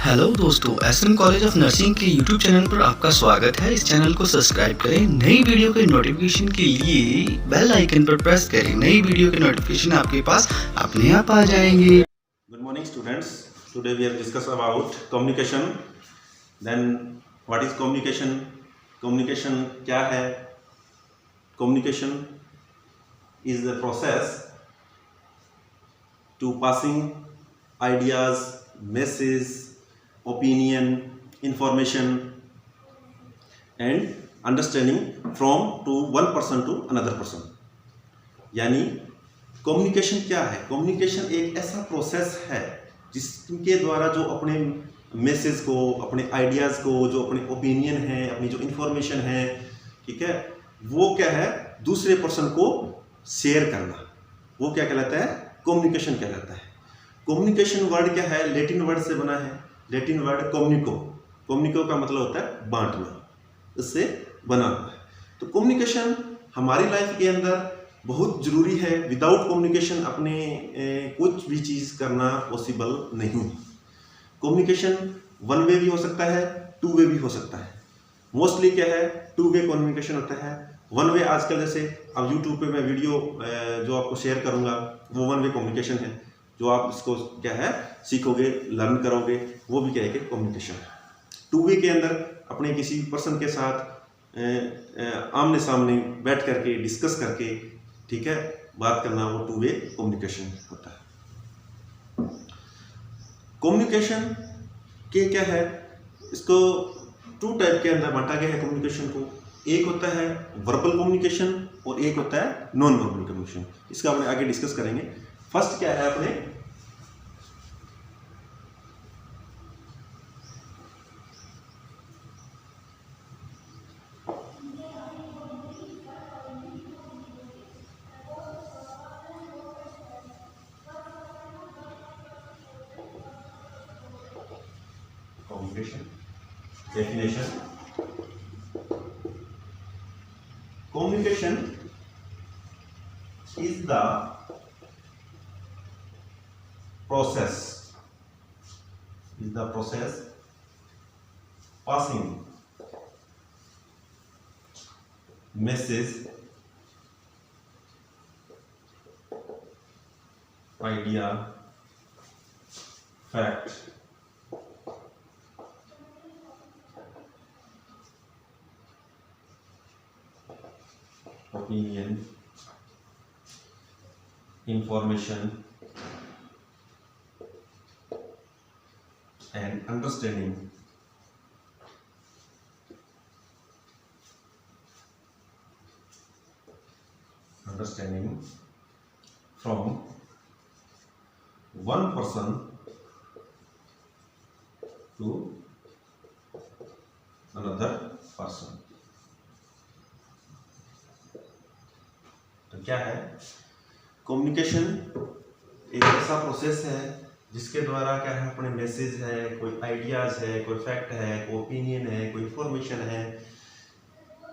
Hello दोस्तों, SM college of nursing के YouTube channel पर आपका स्वागत है। इस चैनल को सब्सक्राइब करें। नई वीडियो के नोटिफिकेशन के लिए बेल आइकन पर प्रेस करें। नई वीडियो के नोटिफिकेशन आपके पास अपने आप आ जाएंगे। Good morning students. Today we have discussed about communication. Then what is communication? Communication क्या है? Communication is the process to passing ideas, message, opinion, information and understanding from to one person to another person. यानी communication क्या है? Communication एक ऐसा process है जिसके द्वारा जो अपने मैसेज को, अपने आइडियाज़ को, जो अपने ओपिनियन है, अपनी जो इन्फॉर्मेशन है, ठीक है, वो क्या है, दूसरे पर्सन को शेयर करना, वो क्या कहलाता है? कम्युनिकेशन कहलाता है। कम्युनिकेशन वर्ड क्या है? लैटिन वर्ड से बना है। Latin word कम्युनिको। कम्युनिको का मतलब होता है बांटना, इससे बना हुआ है। तो कम्युनिकेशन हमारी लाइफ के अंदर बहुत ज़रूरी है। विदाउट कम्युनिकेशन अपने कुछ भी चीज़ करना पॉसिबल नहीं। कम्युनिकेशन वन वे भी हो सकता है, टू वे भी हो सकता है। मोस्टली क्या है, टू वे कम्युनिकेशन होता है। वन वे आजकल जैसे अब यूट्यूब पे मैं वीडियो जो आपको शेयर करूंगा वो वन वे कम्युनिकेशन है। जो आप इसको क्या है सीखोगे, लर्न करोगे, वो भी क्या है कि कम्युनिकेशन है। टू वे के अंदर अपने किसी पर्सन के साथ आमने सामने बैठ करके डिस्कस करके, ठीक है, बात करना, वो टू वे कम्युनिकेशन होता है। कम्युनिकेशन के क्या है, इसको टू टाइप के अंदर बांटा गया है कम्युनिकेशन को। एक होता है वर्बल कम्युनिकेशन और एक होता है नॉन वर्बल कम्युनिकेशन। इसका अपने आगे डिस्कस करेंगे। फर्स्ट क्या है अपने communication definition. Communication is the process passing message, idea, fact, opinion, information and understanding from one person to another person। तो क्या है कम्युनिकेशन? एक ऐसा प्रोसेस है जिसके द्वारा क्या है अपने मैसेज है, कोई आइडियाज है, कोई फैक्ट है, कोई ओपिनियन है, कोई इंफॉर्मेशन है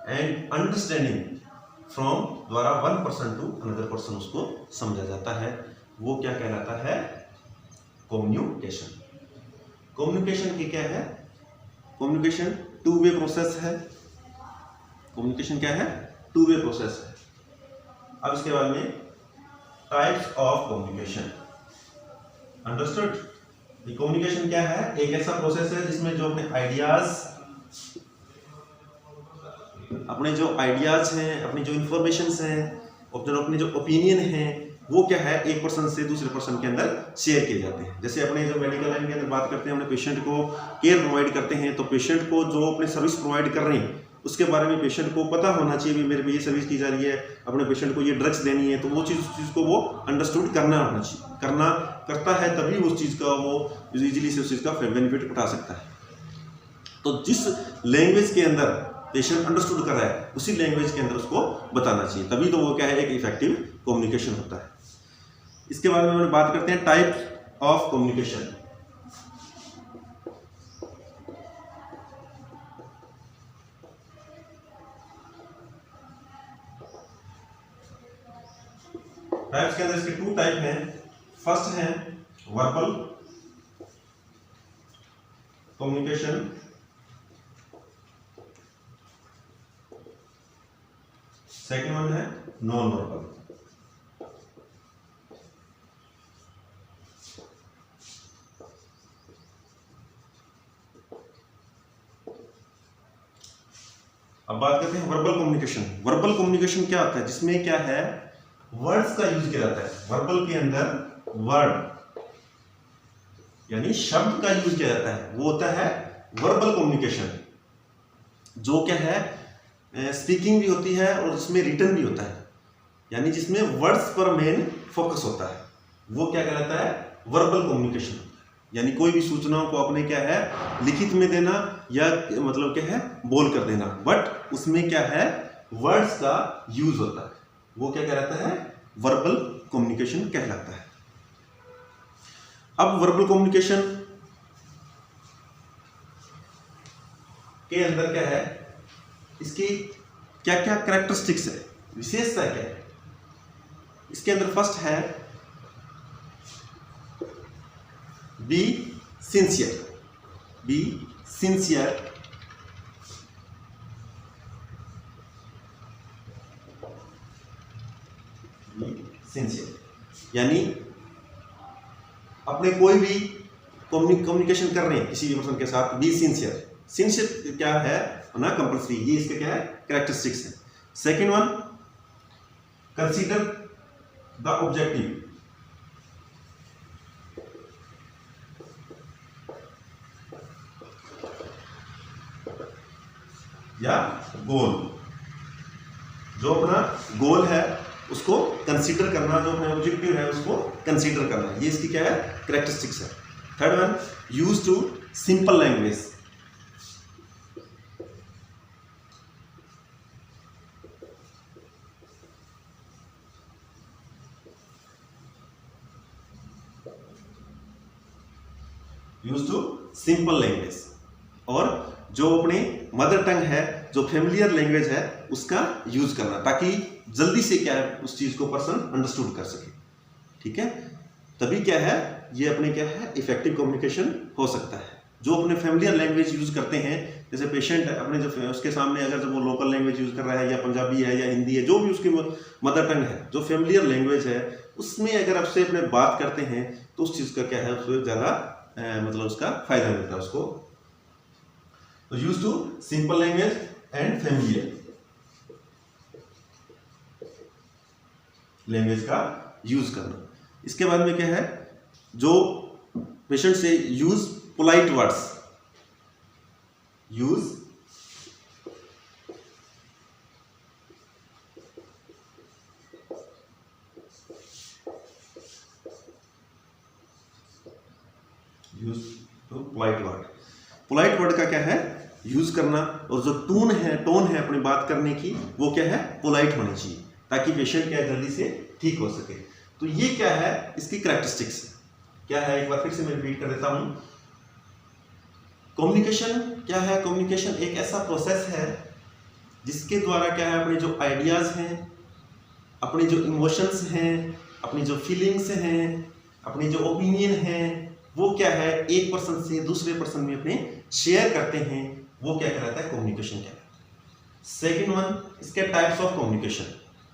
एंड अंडरस्टैंडिंग फ्रॉम द्वारा one person to another person उसको समझा जाता है। वो क्या कहलाता है? कम्युनिकेशन। कम्युनिकेशन की क्या है? कम्युनिकेशन टू वे प्रोसेस है। कम्युनिकेशन क्या है? टू वे प्रोसेस है। अब इसके बाद में types of communication. Understood? Communication क्या है? एक ऐसा प्रोसेस है जिसमें जो अपने आइडियाज हैं, अपनी जो इंफॉर्मेशंस हैं, अपने जो ओपिनियन हैं, वो क्या है एक पर्सन से दूसरे पर्सन के अंदर शेयर किए जाते हैं। जैसे अपने जो मेडिकल लाइन के अंदर बात करते हैं, अपने पेशेंट को केयर प्रोवाइड करते हैं, तो पेशेंट को जो अपने सर्विस प्रोवाइड कर रहे हैं उसके बारे में पेशेंट को पता होना चाहिए भी मेरे पे ये सर्विस की जा रही है, अपने पेशेंट को ये ड्रग्स देनी है, तो वो चीज़ उस चीज़ को वो अंडरस्टूड करना होना चाहिए। करता है तभी उस चीज़ का वो इजीली से उस चीज़ का बेनिफिट उठा सकता है। तो जिस लैंग्वेज के अंदर पेशेंट अंडरस्टूड कर रहा है उसी लैंग्वेज के अंदर उसको बताना चाहिए, तभी तो वो क्या है एक इफेक्टिव कम्युनिकेशन होता है। इसके बारे में हम बात करते हैं टाइप ऑफ कम्युनिकेशन। टाइप्स के अंदर इसके टू टाइप हैं। फर्स्ट है वर्बल कम्युनिकेशन सेकंड वन है नॉन वर्बल। अब बात करते हैं वर्बल कम्युनिकेशन। वर्बल कम्युनिकेशन क्या होता है, जिसमें क्या है वर्ड्स का यूज किया जाता है। वर्बल के अंदर वर्ड यानी शब्द का यूज किया जाता है, वो होता है वर्बल कम्युनिकेशन। जो क्या है स्पीकिंग भी होती है और उसमें रिटन भी होता है, यानी जिसमें वर्ड्स पर मेन फोकस होता है, वो क्या कहलाता है वर्बल कम्युनिकेशन। यानी कोई भी सूचनाओं को अपने क्या है लिखित में देना या मतलब क्या है बोल कर देना, बट उसमें क्या है वर्ड्स का यूज होता है, वो क्या कहलाता है वर्बल कम्युनिकेशन कहलाता है। अब वर्बल कम्युनिकेशन के अंदर क्या है, इसकी क्या क्या कैरेक्टरिस्टिक्स है, विशेषता क्या है। इसके अंदर फर्स्ट है बी सिंसियर। बी सिंसियर, यानी अपने कोई भी कम्युनिकेशन कर रहे हैं किसी भी पर्सन के साथ, बी सिंसियर। सिंसियर क्या है ना कंपल्सरी, ये इसका क्या है कैरेक्टरिस्टिक्स है। Second one consider the objective या गोल। जो अपना गोल है उसको कंसीडर करना, जो अपना ऑब्जेक्टिव है उसको कंसीडर करना, ये इसकी क्या है कैरेक्टरिस्टिक्स है। Third one use to simple language. Use to simple language, और जो अपने मदर टंग है, जो फेमिलियर लैंग्वेज है, उसका यूज करना, ताकि जल्दी से क्या है उस चीज को पर्सन अंडरस्टूड कर सके। ठीक है, तभी क्या है ये अपने क्या है इफेक्टिव कम्युनिकेशन हो सकता है। जो अपने फेमिलियर लैंग्वेज यूज करते हैं, जैसे पेशेंट है अपने जो उसके सामने अगर जब वो लोकल लैंग्वेज यूज कर रहा है, या पंजाबी है या हिंदी है, जो भी उसकी मदर टंग है, जो फेमिलियर लैंग्वेज है, उसमें अगर आपसे अपने बात करते हैं तो उस चीज का क्या है उसको ज्यादा मतलब उसका फायदा मिलता है उसको। तो use to simple language and familiar language का यूज करना। इसके बाद में क्या है, जो पेशेंट से use polite words, use to polite word. Polite word का क्या है यूज करना, और जो टोन है अपनी बात करने की, वो क्या है पोलाइट होनी चाहिए, ताकि पेशेंट क्या जल्दी से ठीक हो सके। तो ये क्या है इसकी कैरेक्टरिस्टिक्स क्या है, एक बार फिर से मैं रिपीट कर देता हूं। कम्युनिकेशन क्या है, कम्युनिकेशन एक ऐसा प्रोसेस है जिसके द्वारा क्या है अपने जो आइडियाज हैं, अपने जो इमोशंस हैं, अपनी जो फीलिंग्स हैं, अपनी जो ओपिनियन है, वो क्या है एक पर्सन से दूसरे पर्सन में अपने शेयर करते हैं, वो क्या कहलाता है कम्युनिकेशन कहलाता है। सेकेंड वन इसके types of communication.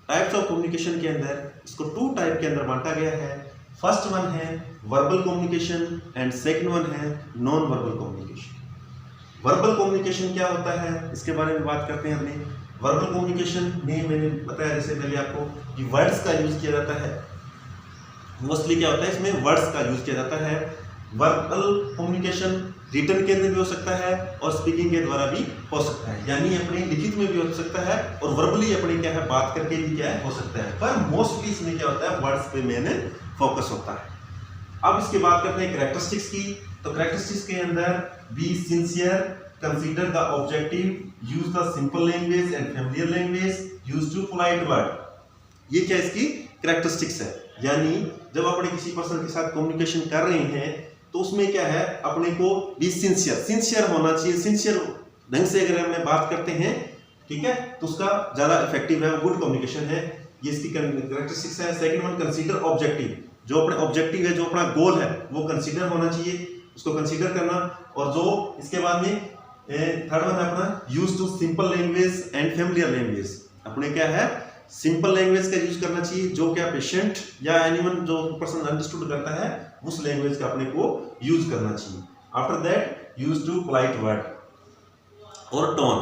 Types of communication के अंदर इसको 2 टाइप के अंदर बांटा गया है। फर्स्ट वन है verbal communication and second one है non verbal communication. Verbal communication क्या होता है इसके बारे में बात करते हैं अपने। वर्बल कम्युनिकेशन में मैंने बताया जैसे पहले आपको कि वर्ड्स का यूज किया जाता है। मोस्टली क्या होता है इसमें वर्ड्स का यूज किया जाता है। वर्बल कम्युनिकेशन रिटन के अंदर भी हो सकता है और स्पीकिंग के द्वारा भी हो सकता है, यानी अपने लिखित में भी हो सकता है और वर्बली अपने क्या है बात करके भी क्या है हो सकता है, पर मोस्टली इसमें क्या होता है वर्ड्स पे मैंने फोकस होता है। अब इसके बात करते हैं कैरेक्टरिस्टिक्स की। तो कैरेक्टरिस्टिक्स के अंदर be sincere, consider the objective, use the simple language and familiar language, use to polite word. ये क्या इसकी कैरेक्टरिस्टिक्स है, यानी जब अपने किसी पर्सन के साथ कम्युनिकेशन कर रहे हैं तो उसमें क्या है अपने को बी सिंसियर होना चाहिए। सिंसियर ढंग से अगर हम बात करते हैं ठीक है तो उसका ज्यादा इफेक्टिव है, गुड कम्युनिकेशन है, ये इसकी कैरेक्टरिस्टिक्स है। सेकंड वन कंसीडर ऑब्जेक्टिव, जो अपने ऑब्जेक्टिव है जो अपना गोल है वो कंसीडर होना चाहिए। उसको कंसीडर करना। और जो इसके बाद में थर्ड वन है अपना use to simple language and familiar language. अपने क्या है सिंपल लैंग्वेज का यूज करना चाहिए, जो क्या पेशेंट या एनीवन जो पर्सन अंडरस्टूड करता है उस लैंग्वेज का अपने को यूज करना चाहिए। After that use to polite word और टोन।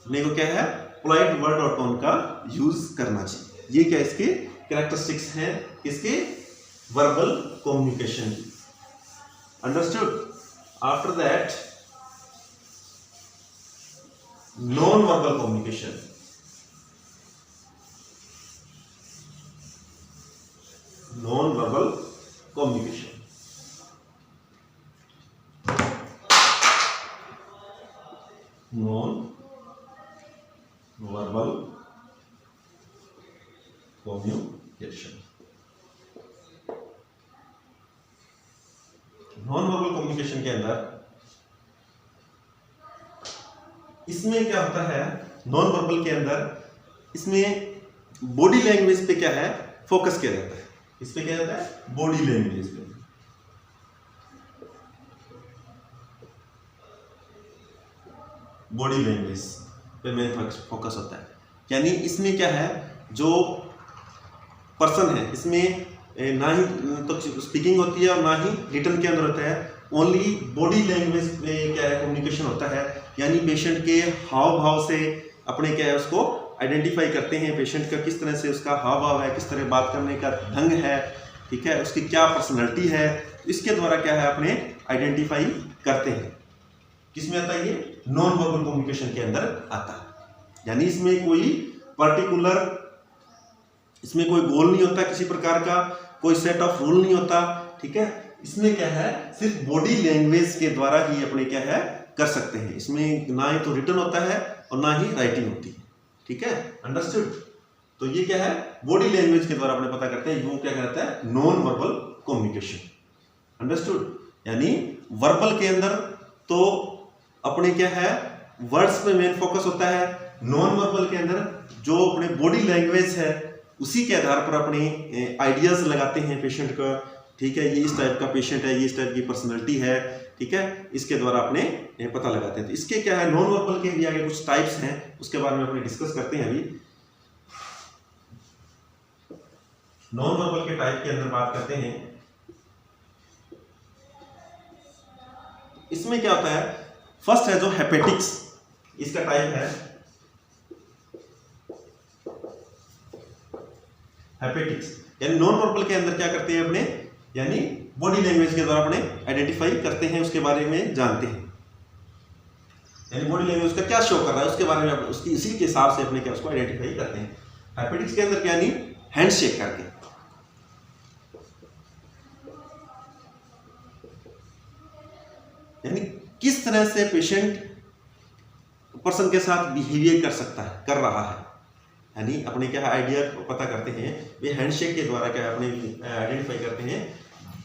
अपने को क्या है पोलाइट वर्ड और टोन का यूज करना चाहिए। ये क्या इसके कैरेक्टरिस्टिक्स हैं इसके वर्बल कम्युनिकेशन की। Understood. After that non verbal communication. Non verbal communication non verbal communication. Non verbal communication के अंदर इसमें क्या होता है नॉन वर्बल के अंदर इसमें बॉडी लैंग्वेज पे क्या है फोकस किया जाता है। इस पे क्या जाता है बॉडी लैंग्वेज पे। बॉडी लैंग्वेज पे मेन फोकस होता है। यानी इसमें क्या है जो पर्सन है इसमें ना ही तो स्पीकिंग होती है और ना ही रिटन के अंदर होता है। ओनली बॉडी लैंग्वेज में क्या है कम्युनिकेशन होता है। यानी पेशेंट के हाव भाव से अपने क्या है उसको आइडेंटिफाई करते हैं। पेशेंट का किस तरह से उसका हाव भाव है, किस तरह बात करने का ढंग है, ठीक है, उसकी क्या पर्सनैलिटी है, इसके द्वारा क्या है अपने आइडेंटिफाई करते हैं। किसमें आता है ये नॉन वर्बल कम्युनिकेशन के अंदर आता है। यानी इसमें कोई पर्टिकुलर इसमें कोई गोल नहीं होता किसी प्रकार का, कोई सेट ऑफ रूल नहीं होता, ठीक है। इसमें क्या है सिर्फ बॉडी लैंग्वेज के द्वारा ही अपने क्या है कर सकते हैं। इसमें ना ही तो रिटन होता है और ना ही राइटिंग होती है, ठीक है। अंडरस्टूड। तो ये क्या है बॉडी लैंग्वेज के द्वारा अपने पता करते हैं। वो क्या कहता है नॉन वर्बल कम्युनिकेशन। अंडरस्टूड। यानी वर्बल के अंदर तो अपने क्या है वर्ड्स पे मेन फोकस होता है। नॉन वर्बल के अंदर जो अपने बॉडी लैंग्वेज है उसी के आधार पर अपने आइडियाज लगाते हैं पेशेंट का, ठीक है। ये इस टाइप का पेशेंट है, ये इस टाइप की पर्सनैलिटी है, ठीक है। इसके द्वारा अपने पता लगाते हैं। तो इसके क्या है नॉन वर्बल के भी आगे कुछ टाइप्स हैं, उसके बारे में अपने डिस्कस करते हैं। अभी नॉन वर्बल के टाइप के अंदर बात करते हैं। इसमें क्या होता है फर्स्ट है जो हेपेटिक्स, इसका टाइप है हेपेटिक्स। यानी नॉन वर्बल के अंदर क्या करते हैं अपने यानी बॉडी लैंग्वेज के द्वारा अपने आइडेंटिफाई करते हैं, उसके बारे में जानते हैं। यानी बॉडी लैंग्वेज का क्या शो कर रहा है उसके बारे में उसकी इसी के हिसाब से अपने क्या उसको आइडेंटिफाई करते हैं। हेपेटिक्स के अंदर क्या यानी हैंडशेक करके, यानी किस तरह से पेशेंट पर्सन के साथ बिहेवियर कर सकता है, कर रहा है, यानी अपने क्या आइडिया पता करते हैं। वे हैंडशेक के द्वारा क्या अपने आइडेंटिफाई करते हैं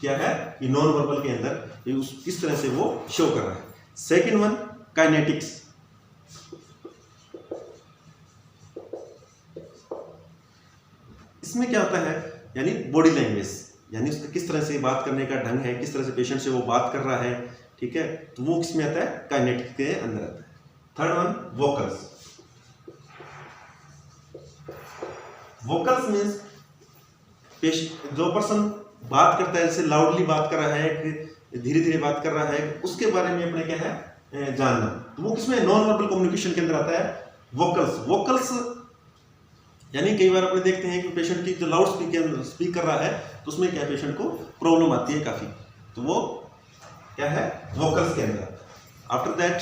क्या है कि नॉन वर्बल के अंदर उस किस तरह से वो शो कर रहा है। Second one kinetics. इसमें क्या होता है यानी बॉडी लैंग्वेज, यानी उसका किस तरह से बात करने का ढंग है, किस तरह से पेशेंट से वो बात कर रहा है, ठीक है। तो वो किसमें आता है काइनेटिक्स के अंदर आता है। Third one vocals. Vocals means जो पर्सन बात करता है जैसे लाउडली बात कर रहा है, धीरे धीरे बात कर रहा है, उसके बारे में अपने क्या है जानना। तो वो किसमें नॉन वर्बल कम्युनिकेशन के अंदर आता है वोकल्स। वोकल्स यानी कई बार अपने देखते हैं कि पेशेंट की जो लाउड स्पीक कर रहा है तो उसमें क्या पेशेंट को प्रॉब्लम आती है काफी, तो वो क्या है वोकल्स के अंदर। After that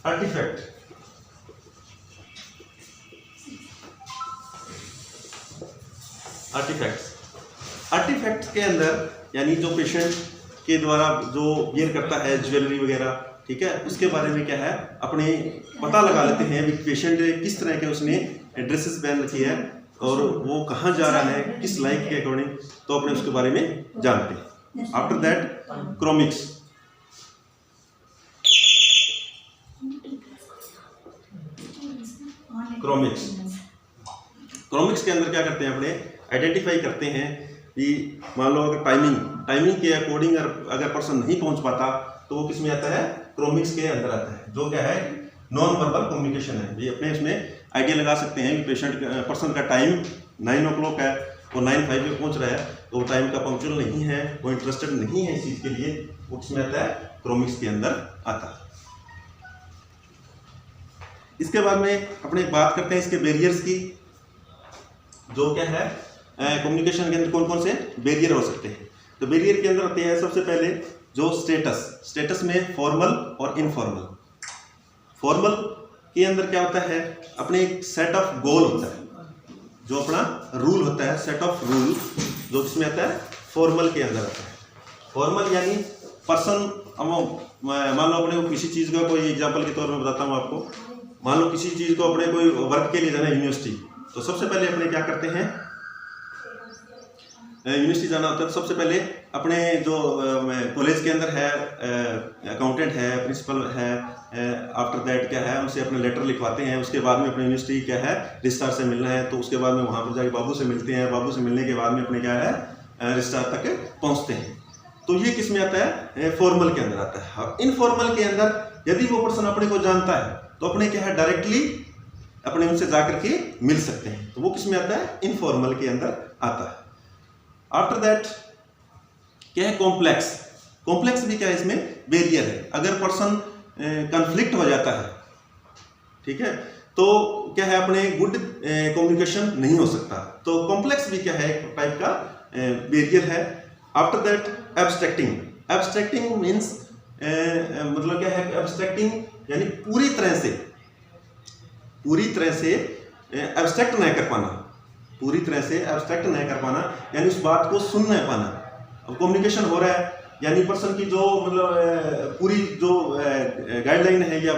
artefact. आर्टिफैक्ट्स के अंदर यानी जो पेशेंट के द्वारा जो वेयर करता है ज्वेलरी वगैरह, ठीक है, उसके बारे में क्या है अपने पता लगा लेते हैं कि पेशेंट किस तरह के उसने ड्रेसेस पहन रखी है और वो कहाँ जा रहा है किस लाइक के अकॉर्डिंग, तो अपने उसके बारे में जानते हैं। After that क्रोमिक्स। क्रोमिक्स के अंदर क्या करते हैं अपने आइडेंटिफाई करते हैं कि मान लो अगर टाइमिंग के अकॉर्डिंग अगर पर्सन नहीं पहुंच पाता तो वो किस में आता है, क्रोमिक्स के अंदर आता है, जो क्या है नॉन वर्बल कम्युनिकेशन है। ये अपने इसमें आइडिया लगा सकते हैं कि पर्सन का टाइम 9 o'clock है, वो 9:05 पे पहुंच रहा है, तो वो टाइम का पंक्चुअल नहीं है, वो इंटरेस्टेड नहीं है इस चीज़ के लिए, वो किसमें आता है, क्रोमिक्स के अंदर आता है। इसके बाद में अपने बात करते हैं इसके बैरियर्स की, जो क्या है कम्युनिकेशन के अंदर कौन कौन से बैरियर हो सकते हैं। तो बैरियर के अंदर आते हैं सबसे पहले जो स्टेटस में फॉर्मल और इनफॉर्मल। फॉर्मल के अंदर क्या होता है, अपने एक सेट ऑफ गोल होता है, जो अपना रूल होता है, सेट ऑफ रूल, जो किसमें आता है, फॉर्मल के अंदर आता है। फॉर्मल यानी पर्सन, मान लो अपने को किसी चीज़ का कोई एग्जांपल के तौर में बताता हूँ आपको, मान लो किसी चीज़ को अपने कोई वर्क के लिए जाना है यूनिवर्सिटी, तो सबसे पहले अपने क्या करते हैं, यूनिवर्सिटी जाना होता है तो सबसे पहले अपने जो कॉलेज के अंदर है अकाउंटेंट है, प्रिंसिपल है, आफ्टर दैट क्या है उनसे अपने लेटर लिखवाते हैं, उसके बाद में अपने यूनिवर्सिटी क्या है रजिस्ट्रार से मिलना है, तो उसके बाद में वहाँ पर जाके बाबू से मिलते हैं, बाबू से मिलने के बाद में अपने क्या है रजिस्ट्रार तक पहुँचते हैं। तो ये किस में आता है, फॉर्मल के अंदर आता है। और इनफॉर्मल के अंदर यदि वो पर्सन अपने को जानता है तो अपने क्या है डायरेक्टली अपने उनसे जाकर के मिल सकते हैं, तो वो किस में आता है, इनफॉर्मल के अंदर आता है। आफ्टर दैट क्या है, कॉम्प्लेक्स भी क्या है, इसमें बैरियर है। अगर पर्सन कन्फ्लिक्ट हो जाता है, ठीक है, तो क्या है अपने गुड कम्युनिकेशन नहीं हो सकता, तो कॉम्प्लेक्स भी क्या है एक टाइप का बैरियर है। आफ्टर दैट एब्स्ट्रैक्टिंग मीन्स मतलब क्या है, एब्स्ट्रैक्टिंग यानी पूरी तरह से एब्स्ट्रैक्ट नहीं कर पाना, पूरी तरह से एब्स्ट्रैक्ट नहीं कर पाना, यानी उस बात को सुन नहीं पाना। अब कम्युनिकेशन हो रहा है, यानी पर्सन की जो मतलब पूरी जो गाइडलाइन है या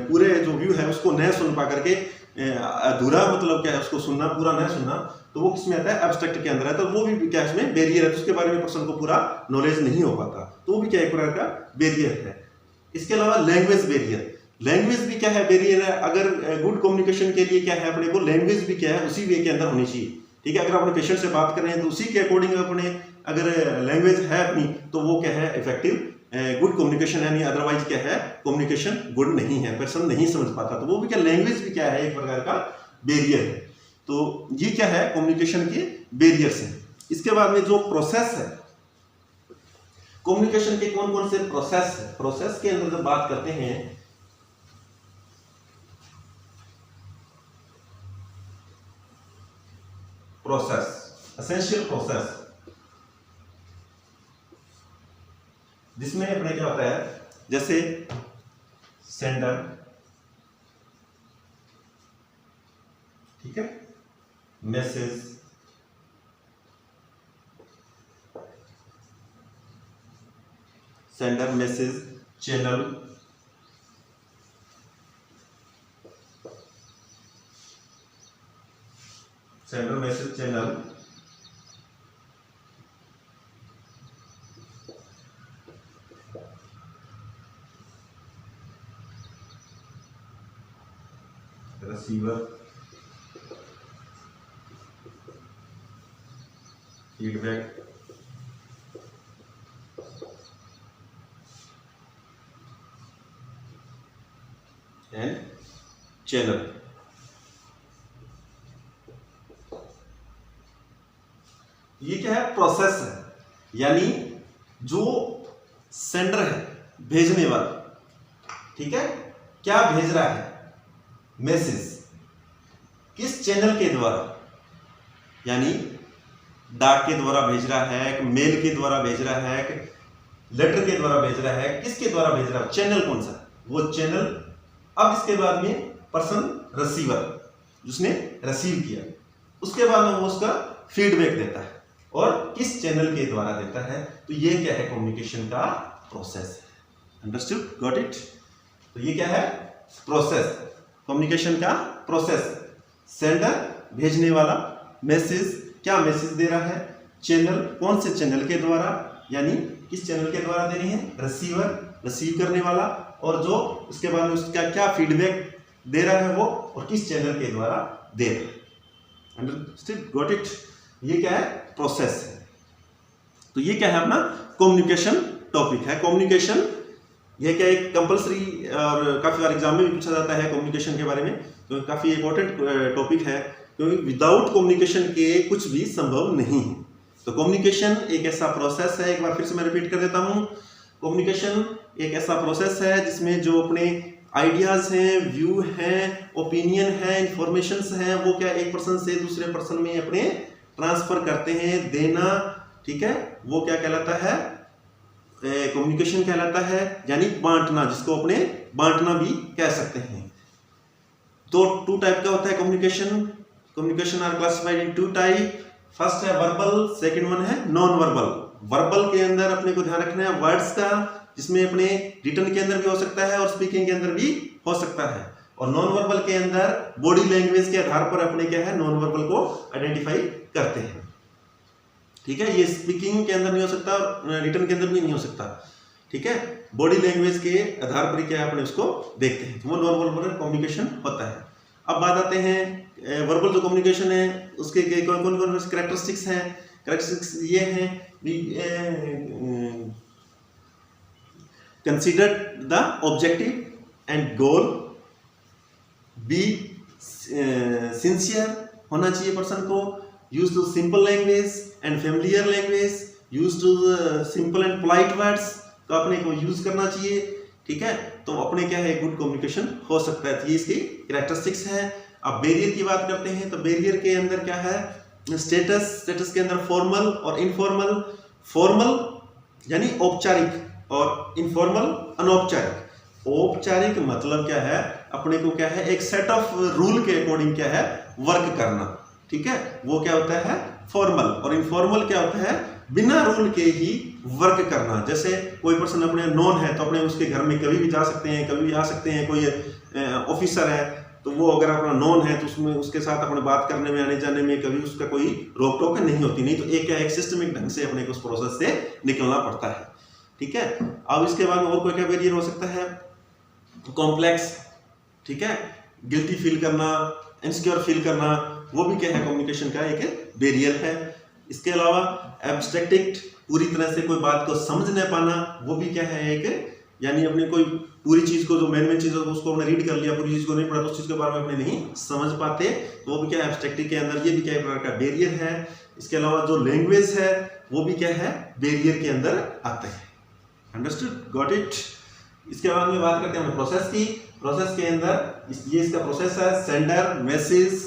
पूरे जो व्यू है उसको नहीं सुन पा करके अधूरा मतलब क्या है उसको सुनना, पूरा नहीं सुनना, तो वो किसमें आता है, एब्स्ट्रैक्ट के अंदर है। तो वो भी क्या इसमें बैरियर है, तो उसके बारे में पर्सन को पूरा नॉलेज नहीं हो पाता, तो वो भी क्या एक प्रकार का बैरियर है। इसके अलावा लैंग्वेज भी क्या है, बैरियर है। अगर गुड कम्युनिकेशन के लिए क्या है, अपने को लैंग्वेज भी क्या है उसी वे के अंदर होनी चाहिए, ठीक है। अगर अपने पेशेंट से बात कर रहे हैं तो उसी के अकॉर्डिंग अपने अगर लैंग्वेज है अपनी, तो वो क्या है इफेक्टिव गुड कम्युनिकेशन है, नहीं अदरवाइज क्या है कम्युनिकेशन गुड नहीं है, पर्सन नहीं समझ पाता, तो वो भी क्या लैंग्वेज भी क्या है एक प्रकार का बैरियर है। तो ये क्या है कम्युनिकेशन के बैरियर्स हैं। इसके बाद में जो प्रोसेस है, कम्युनिकेशन के कौन कौन से प्रोसेस है, प्रोसेस के अंदर जब बात करते हैं, एसेंशियल प्रोसेस, जिसमें अपने क्या होता है, जैसे सेंडर, ठीक है, message, sender, message, channel, sender, message, channel, receiver, feedback, and channel. ये क्या है, प्रोसेस है, यानी जो सेंडर है भेजने वाला, ठीक है, क्या भेज रहा है, मैसेज, किस चैनल के द्वारा, यानी डाक के द्वारा भेज रहा है, मेल के द्वारा भेज रहा है, लेटर के द्वारा भेज रहा है, किसके द्वारा भेज रहा है, चैनल कौन सा, वो चैनल। अब इसके बाद में पर्सन रिसीवर, जिसने रिसीव किया, उसके बाद में वो उसका फीडबैक देता है, और किस चैनल के द्वारा देता है। तो ये क्या है, कम्युनिकेशन का प्रोसेस है। Understood, got it. तो ये क्या है, प्रोसेस, कम्युनिकेशन का प्रोसेस। सेंडर भेजने वाला, मैसेज क्या मैसेज दे रहा है, चैनल कौन से चैनल के द्वारा, यानी किस चैनल के द्वारा दे रही है, रिसीवर रिसीव करने वाला, और जो उसके बाद में उसका क्या फीडबैक दे रहा है वो, और किस चैनल के द्वारा दे रहा है। Understood, got it. ये क्या है, प्रोसेस है। तो ये क्या है अपना कम्युनिकेशन टॉपिक है। कम्युनिकेशन ये क्या एक कंपलसरी और काफी बार एग्जाम में भी पूछा जाता है कम्युनिकेशन के बारे में, तो काफी इंपॉर्टेंट टॉपिक है, क्योंकि विदाउट कम्युनिकेशन के कुछ भी संभव नहीं है। तो कम्युनिकेशन एक ऐसा प्रोसेस है, एक बार फिर से मैं रिपीट कर देता हूँ, कम्युनिकेशन एक ऐसा प्रोसेस है जिसमें जो अपने आइडियाज हैं, व्यू हैं, ओपिनियन है, इंफॉर्मेशंस हैं, वो क्या एक पर्सन से दूसरे पर्सन में अपने ट्रांसफर करते हैं, देना, ठीक है, वो क्या कहलाता है, कम्युनिकेशन कहलाता है, यानी बांटना, जिसको अपने बांटना भी कह सकते हैं। तो टू टाइप का होता है communication. Communication are classified in two type. First है वर्बल, सेकंड वन है नॉन वर्बल। वर्बल के अंदर अपने को ध्यान रखना है वर्ड्स का, जिसमें अपने रिटन के अंदर भी हो सकता है और स्पीकिंग के अंदर भी हो सकता है। और नॉन वर्बल के अंदर बॉडी लैंग्वेज के आधार पर अपने क्या है नॉन वर्बल को आइडेंटिफाई करते हैं, ठीक है। ये स्पीकिंग के अंदर नहीं हो सकता और रिटन के अंदर भी नहीं हो सकता, ठीक है। बॉडी लैंग्वेज के आधार पर क्या है अपने उसको देखते हैं, तो वो नॉन वर्बल कम्युनिकेशन होता है। अब बात आते हैं वर्बल जो कम्युनिकेशन है उसके कौन कौन कैरेक्टरिस्टिक्स हैं। कैरेक्टरिस्टिक्स ये हैं, consider the objective and goal, be sincere होना चाहिए पर्सन को, use to simple language and familiar language, use to simple and polite words तो अपने को यूज करना चाहिए, ठीक है। तो अपने क्या है गुड कम्युनिकेशन हो सकता है। तो ये इसकी कैरेक्टरिस्टिक्स है। अब बैरियर की बात करते हैं, तो बैरियर के अंदर क्या है स्टेटस के अंदर फॉर्मल और इनफॉर्मल। फॉर्मल यानी औपचारिक और इनफॉर्मल अनौपचारिक। औपचारिक मतलब क्या है अपने को क्या है एक सेट ऑफ रूल के अकॉर्डिंग क्या है वर्क करना, ठीक है, वो क्या होता है फॉर्मल। और इनफॉर्मल क्या होता है बिना रूल के ही वर्क करना। जैसे कोई पर्सन अपने नॉन है तो अपने उसके घर में कभी भी जा सकते हैं, कभी भी आ सकते हैं। कोई ऑफिसर है तो वो अगर अपना नॉन है तो उसमें उसके साथ अपने बात करने में आने जाने में कभी उसका कोई रोक टोक नहीं होती, नहीं तो एक क्या एक सिस्टमिक ढंग से अपने को उस प्रोसेस से निकलना पड़ता है, ठीक है। अब इसके बाद और कोई क्या बैरियर हो सकता है कॉम्प्लेक्स, ठीक है, गिल्टी फील करना, इनसिक्योर फील करना, वो भी क्या है कम्युनिकेशन का एक बैरियर है। इसके अलावा एब्स्ट्रैक्टिक पूरी तरह से कोई बात को समझ नहीं पाना, वो भी क्या है एक, यानी अपने कोई पूरी चीज को जो मेन चीज है उसको हमने रीड कर लिया, पूरी चीज को नहीं पढ़ा तो उस चीज के बारे में अपने नहीं समझ पाते, तो वो भी क्या है एब्स्ट्रैक्टिक के अंदर, ये भी क्या एक प्रकार का बैरियर है। इसके अलावा जो लैंग्वेज है वो भी क्या है बैरियर के अंदर आते हैं। Understood, got it. इसके बाद में बात करते हैं प्रोसेस की। प्रोसेस के अंदर ये इसका प्रोसेस है sender, message,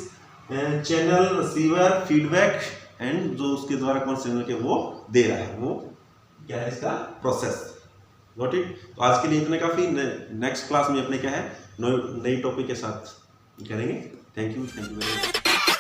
channel, receiver, feedback and जो उसके द्वारा कौन सिग्नल के वो दे रहा है वो क्या है इसका प्रोसेस। Got it. तो आज के लिए इतने काफी। नेक्स्ट क्लास में अपने क्या है नई टॉपिक के साथ करेंगे। Thank you very much.